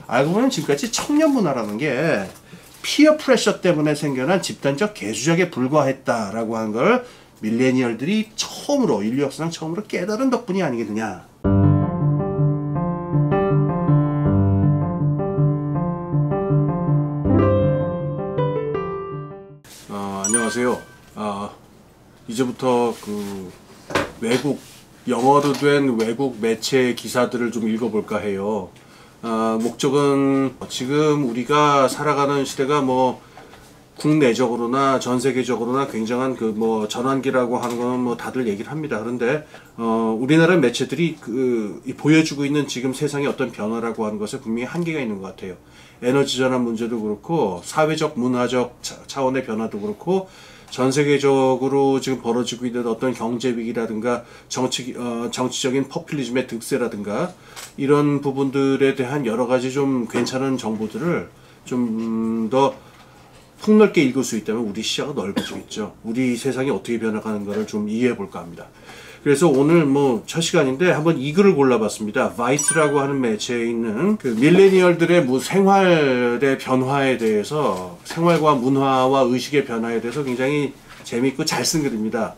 알고 보면 지금까지 청년 문화라는 게 피어 프레셔 때문에 생겨난 집단적 계수작에 불과했다라고 하는 걸 밀레니얼들이 처음으로, 인류 역사상 처음으로 깨달은 덕분이 아니겠느냐. 안녕하세요. 이제부터 외국, 영어로 된 외국 매체 기사들을 좀 읽어볼까 해요. 목적은 지금 우리가 살아가는 시대가 뭐 국내적으로나 전 세계적으로나 굉장한 전환기라고 하는 건 뭐 다들 얘기를 합니다. 그런데 우리나라 매체들이 보여주고 있는 지금 세상의 어떤 변화라고 하는 것에 분명히 한계가 있는 것 같아요. 에너지 전환 문제도 그렇고 사회적 문화적 차원의 변화도 그렇고 전 세계적으로 지금 벌어지고 있는 어떤 경제 위기라든가 정치적인 포퓰리즘의 득세라든가 이런 부분들에 대한 여러 가지 좀 괜찮은 정보들을 좀 더 폭넓게 읽을 수 있다면 우리 시야가 넓어지겠죠. 우리 세상이 어떻게 변화가는가를 좀 이해해 볼까 합니다. 그래서 오늘 첫 시간인데 한번 이 글을 골라봤습니다. 바이스라고 하는 매체에 있는 밀레니얼들의 생활의 변화에 대해서, 생활과 문화와 의식의 변화에 대해서 굉장히 재밌고 잘 쓴 글입니다.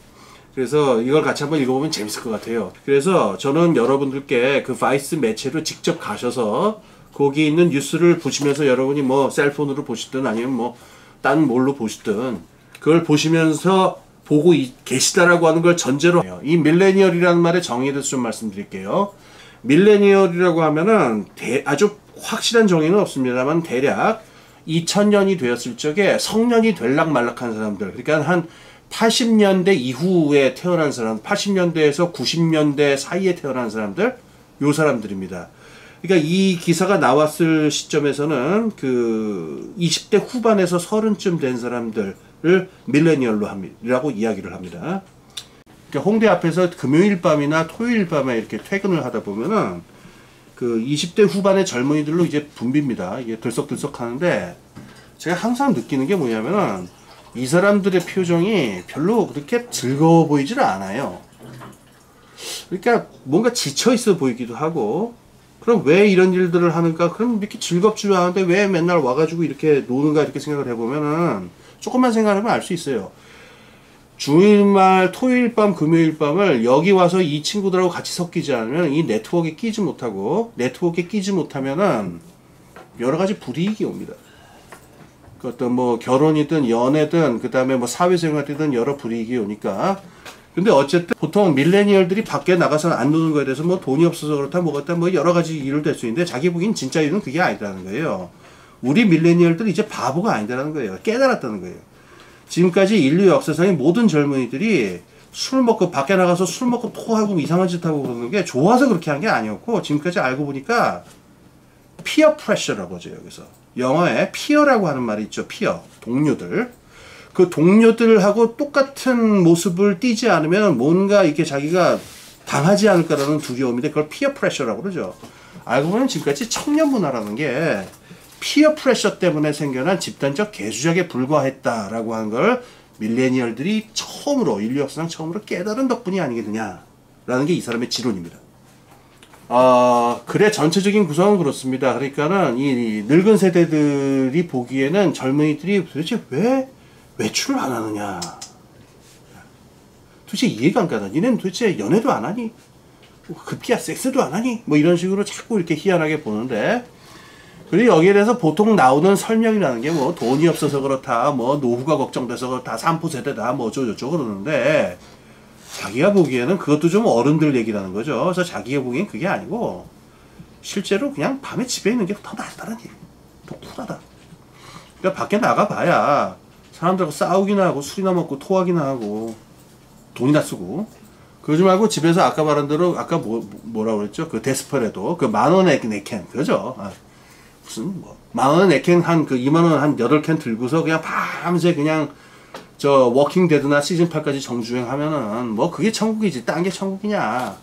그래서 이걸 같이 한번 읽어보면 재밌을 것 같아요. 그래서 저는 여러분들께 바이스 매체로 직접 가셔서 거기 있는 뉴스를 보시면서 여러분이 셀폰으로 보시든 아니면 딴 뭘로 보시든 그걸 보시면서 보고 계시다라고 하는 걸 전제로 해요. 이 밀레니얼이라는 말의 정의에 대해서 좀 말씀드릴게요. 밀레니얼이라고 하면은 아주 확실한 정의는 없습니다만 대략 2000년이 되었을 적에 성년이 될락말락한 사람들, 그러니까 한 80년대 이후에 태어난 사람, 80년대에서 90년대 사이에 태어난 사람들, 요 사람들입니다. 그러니까 이 기사가 나왔을 시점에서는 20대 후반에서 30쯤 된 사람들을 밀레니얼이라고 이야기를 합니다. 그러니까 홍대 앞에서 금요일 밤이나 토요일 밤에 이렇게 퇴근을 하다 보면은 20대 후반의 젊은이들로 이제 붐빕니다. 이게 들썩들썩 하는데 제가 항상 느끼는 게 뭐냐면은 이 사람들의 표정이 별로 그렇게 즐거워 보이질 않아요. 그러니까 뭔가 지쳐 있어 보이기도 하고, 그럼 왜 이런 일들을 하는가? 그럼 이렇게 즐겁지도 않은데 왜 맨날 와가지고 이렇게 노는가? 이렇게 생각을 해보면은 조금만 생각하면 알 수 있어요. 주일말, 토요일 밤, 금요일 밤을 여기 와서 이 친구들하고 같이 섞이지 않으면 이 네트워크에 끼지 못하고, 네트워크에 끼지 못하면은 여러 가지 불이익이 옵니다. 어떤 결혼이든 연애든 그 다음에 사회생활이든 여러 불이익이 오니까. 근데 어쨌든 보통 밀레니얼들이 밖에 나가서 안 노는 거에 대해서 돈이 없어서 그렇다 뭐겠다 여러 가지 이유를 댈 수 있는데, 자기 보기엔 진짜 이유는 그게 아니라는 거예요. 우리 밀레니얼들이 이제 바보가 아니라는 거예요. 깨달았다는 거예요. 지금까지 인류 역사상의 모든 젊은이들이 술 먹고 밖에 나가서 술 먹고 토하고 이상한 짓 하고 그러는 게 좋아서 그렇게 한 게 아니었고, 지금까지 알고 보니까 피어 프레셔라고 하죠. 여기서 영어에 피어라고 하는 말이 있죠. 피어, 동료들. 그 동료들하고 똑같은 모습을 띠지 않으면 뭔가 이렇게 자기가 당하지 않을까라는 두려움인데 그걸 피어 프레셔라고 그러죠. 알고 보면 지금까지 청년 문화라는 게 피어 프레셔 때문에 생겨난 집단적 계수작에 불과했다라고 하는 걸 밀레니얼들이 처음으로, 인류 역사상 처음으로 깨달은 덕분이 아니겠느냐라는 게 이 사람의 지론입니다. 글의 전체적인 구성은 그렇습니다. 그러니까는 이 늙은 세대들이 보기에는 젊은이들이 도대체 왜 외출을 안 하느냐, 도대체 이해가 안 가다. 니네는 도대체 연애도 안 하니? 급기야 섹스도 안 하니? 이런 식으로 자꾸 이렇게 희한하게 보는데, 그리고 여기에 대해서 보통 나오는 설명이라는 게 돈이 없어서 그렇다, 노후가 걱정돼서 그렇다, 3포 세대다, 어쩌고저쩌고 그러는데, 자기가 보기에는 그것도 좀 어른들 얘기라는 거죠. 그래서 자기가 보기엔 그게 아니고 실제로 그냥 밤에 집에 있는 게 더 낫다는 얘기, 더 쿨하다. 그러니까 밖에 나가봐야 사람들하고 싸우기나 하고 술이나 먹고 토하기나 하고 돈이나 쓰고, 그러지 말고 집에서 아까 말한 대로, 아까 뭐라고 그랬죠? 데스퍼레도 10,000원의 네캔, 그죠? 무슨 10,000원의 네캔 2만원 한 8캔 들고서 그냥 밤새 그냥 워킹 데드나 시즌 8까지 정주행하면은 그게 천국이지, 딴 게 천국이냐.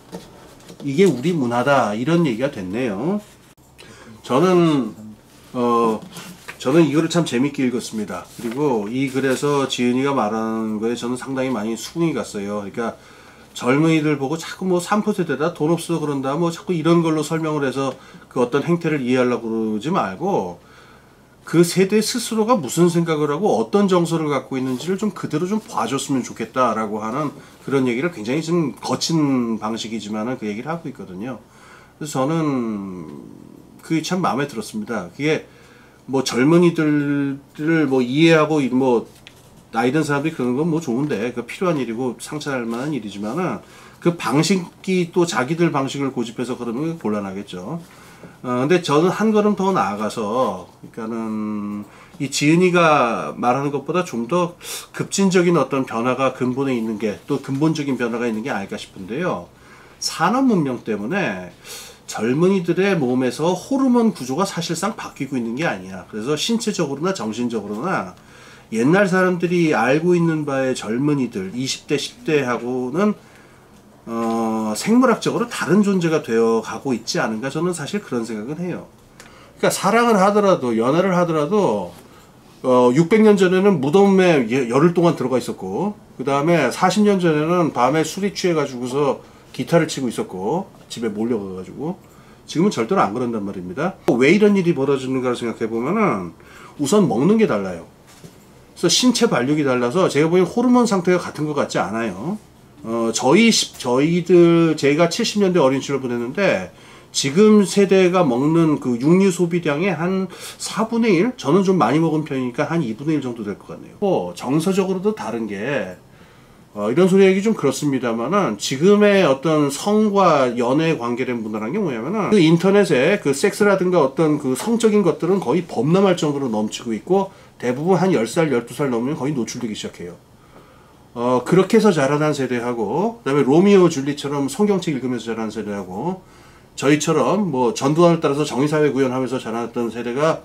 이게 우리 문화다, 이런 얘기가 됐네요. 저는 이거를 참 재밌게 읽었습니다. 그리고 이 글에서 지은이가 말하는 거에 저는 상당히 많이 수긍이 갔어요. 그러니까 젊은이들 보고 자꾸 뭐 3%대다 돈 없어 그런다 뭐 자꾸 이런 걸로 설명을 해서 그 어떤 행태를 이해하려고 그러지 말고 그 세대 스스로가 무슨 생각을 하고 어떤 정서를 갖고 있는지를 좀 그대로 좀 봐줬으면 좋겠다라고 하는 그런 얘기를 굉장히 좀 거친 방식이지만은 그 얘기를 하고 있거든요. 그래서 저는 그게 참 마음에 들었습니다. 그게 뭐 젊은이들을 뭐 이해하고 뭐 나이 든 사람들이 그러는 건 뭐 좋은데 그 필요한 일이고 상처날 만한 일이지만은 그 방식이 또 자기들 방식을 고집해서 그러면 곤란하겠죠. 근데 저는 한 걸음 더 나아가서 그러니까는 이 지은이가 말하는 것보다 좀 더 급진적인 어떤 변화가 근본에 있는 게 또 근본적인 변화가 있는 게 아닐까 싶은데요. 산업 문명 때문에 젊은이들의 몸에서 호르몬 구조가 사실상 바뀌고 있는 게 아니야. 그래서 신체적으로나 정신적으로나 옛날 사람들이 알고 있는 바의 젊은이들 20대 10대하고는 생물학적으로 다른 존재가 되어 가고 있지 않은가 저는 사실 그런 생각은 해요. 그러니까 사랑을 하더라도 연애를 하더라도 600년 전에는 무덤에 열흘 동안 들어가 있었고 그 다음에 40년 전에는 밤에 술이 취해 가지고서 기타를 치고 있었고 집에 몰려가 가지고 지금은 절대로 안 그런단 말입니다. 왜 이런 일이 벌어지는가 생각해 보면은 우선 먹는 게 달라요. 그래서 신체 발육이 달라서 제가 보기엔 호르몬 상태가 같은 것 같지 않아요. 저희들 제가 70년대 어린 시절 보냈는데 지금 세대가 먹는 그 육류 소비량의 한 4분의 1? 저는 좀 많이 먹은 편이니까 한 2분의 1 정도 될 것 같네요. 정서적으로도 다른 게 이런 소리 하기 좀 그렇습니다만은 지금의 어떤 성과 연애 관계된 문화라는 게 뭐냐면은 그 인터넷에 그 섹스라든가 어떤 그 성적인 것들은 거의 범람할 정도로 넘치고 있고 대부분 한 10살, 12살 넘으면 거의 노출되기 시작해요. 그렇게 해서 자라난 세대하고 그다음에 로미오 줄리처럼 성경책 읽으면서 자라난 세대하고 저희처럼 뭐 전두환을 따라서 정의사회 구현하면서 자랐던 세대가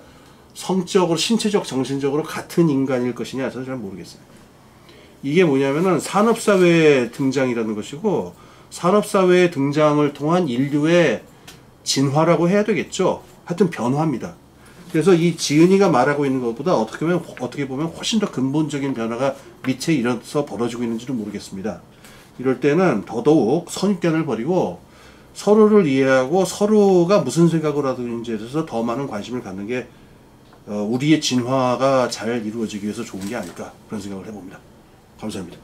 성적으로 신체적 정신적으로 같은 인간일 것이냐 저는 잘 모르겠어요. 이게 뭐냐면은 산업사회의 등장이라는 것이고 산업사회의 등장을 통한 인류의 진화라고 해야 되겠죠. 하여튼 변화입니다. 그래서 이 지은이가 말하고 있는 것보다 어떻게 보면 훨씬 더 근본적인 변화가 밑에 일어서 벌어지고 있는지도 모르겠습니다. 이럴 때는 더더욱 선입견을 버리고 서로를 이해하고 서로가 무슨 생각을 하든지에 대해서 더 많은 관심을 갖는 게 우리의 진화가 잘 이루어지기 위해서 좋은 게 아닐까 그런 생각을 해봅니다. 감사합니다.